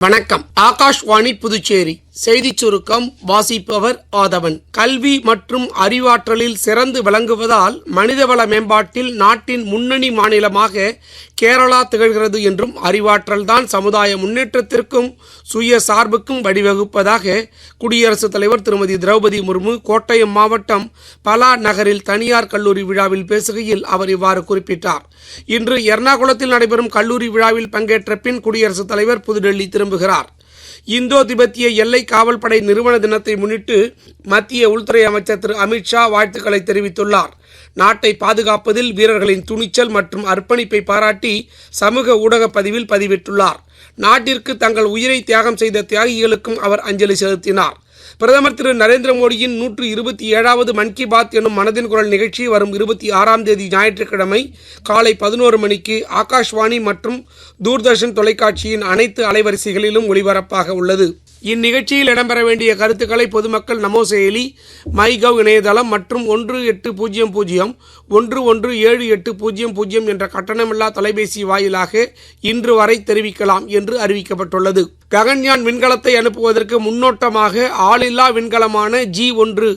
வணக்கம். ஆகாஷ்வாணி புதுச்சேரி செய்திச் சுருக்கம் வாசிப்பவர் ஆதவன். கல்வி மற்றும் அறிவாற்றலில் சிறந்து விளங்குவதால் மனிதவள மேம்பாட்டில் நாட்டின் முன்னணி மாநிலமாக கேரளா திகழ்கிறது என்றும் அறிவாற்றல் தான் சமுதாய முன்னேற்றத்திற்கும் சுய சார்புக்கும் வழிவகுப்பதாக குடியரசுத் தலைவர் திருமதி திரௌபதி முர்மு கோட்டயம் மாவட்டம் பலா நகரில் தனியார் கல்லூரி விழாவில் பேசுகையில் அவர் இவ்வாறு குறிப்பிட்டார். இன்று எர்ணாகுளத்தில் நடைபெறும் கல்லூரி விழாவில் பங்கேற்ற பின் குடியரசுத் தலைவர் புதுடெல்லி திரும்புகிறார். இந்தோ திபெத்திய எல்லை காவல் படை நிறுவன தினத்தை முன்னிட்டு மத்திய உள்துறை அமைச்சர் திரு அமித்ஷா வாழ்த்துக்களை தெரிவித்துள்ளார். நாட்டை பாதுகாப்பதில் வீரர்களின் துணிச்சல் மற்றும் அர்ப்பணிப்பை பாராட்டி சமூக ஊடக பதிவில் பதிவிட்டுள்ளார். நாட்டிற்கு தங்கள் உயிரை தியாகம் செய்த தியாகிகளுக்கும் அவர் அஞ்சலி செலுத்தினார். பிரதமர் திரு நரேந்திர மோடியின் 127வது மன் கி பாத் எனும் மனதின் குரல் நிகழ்ச்சி வரும் 26ஆம் தேதி ஞாயிற்றுக்கிழமை காலை 11 மணிக்கு ஆகாஷ்வாணி மற்றும் தூர்தர்ஷன் தொலைக்காட்சியின் அனைத்து அலைவரிசைகளிலும் ஒளிபரப்பாக உள்ளது. இந்நிகழ்ச்சியில் இடம்பெற வேண்டிய கருத்துக்களை பொதுமக்கள் நமோ செயலி, மைகவ் இணையதளம் மற்றும் 1800-117800 என்ற கட்டணமில்லா தொலைபேசி வாயிலாக இன்று வரை தெரிவிக்கலாம் என்று அறிவிக்கப்பட்டுள்ளது. ககன்யான் விண்கலத்தை அனுப்புவதற்கு முன்னோட்டமாக ஆளில்லா விண்கலமான G1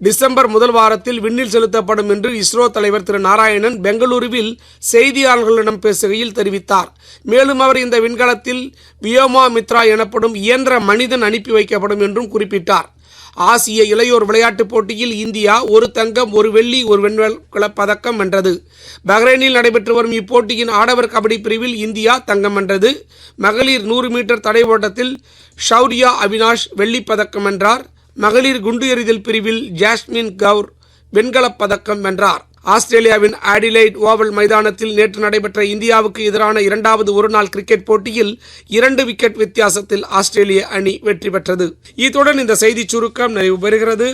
டிசம்பர் முதல் வாரத்தில் விண்ணில் செலுத்தப்படும் என்று இஸ்ரோ தலைவர் திரு நாராயணன் பெங்களூருவில் செய்தியாளர்களிடம் பேசுகையில் தெரிவித்தார். மேலும் அவர் இந்த விண்கலத்தில் வியோமா மித்ரா எனப்படும் இயந்திர மனிதன் அனுப்பி வைக்கப்படும் என்றும் குறிப்பிட்டார். ஆசிய இளையோர் விளையாட்டுப் போட்டியில் இந்தியா 1 தங்கம் 1 வெள்ளி 1 வெண்கலப் பதக்கம் வென்றது. பஹ்ரைனில் நடைபெற்று வரும் இப்போட்டியின் ஆடவர் கபடி பிரிவில் இந்தியா தங்கம் வென்றது. மகளிர் 100 மீட்டர் தடை ஓட்டத்தில் ஷௌரியா அவினாஷ் வெள்ளிப் பதக்கம் வென்றார். மகளிர் குண்டு எறிதல் பிரிவில் ஜாஸ்மின் கவுர் வெண்கலப் பதக்கம் வென்றார். ஆஸ்திரேலியாவின் அடிலைட் ஓவல் மைதானத்தில் நேற்று நடைபெற்ற இந்தியாவுக்கு எதிரான 2வது ஒருநாள் கிரிக்கெட் போட்டியில் 2 விக்கெட் வித்தியாசத்தில் ஆஸ்திரேலிய அணி வெற்றி பெற்றது. இத்துடன் இந்த செய்திச் சுருக்கம் நிறைவு பெறுகிறது.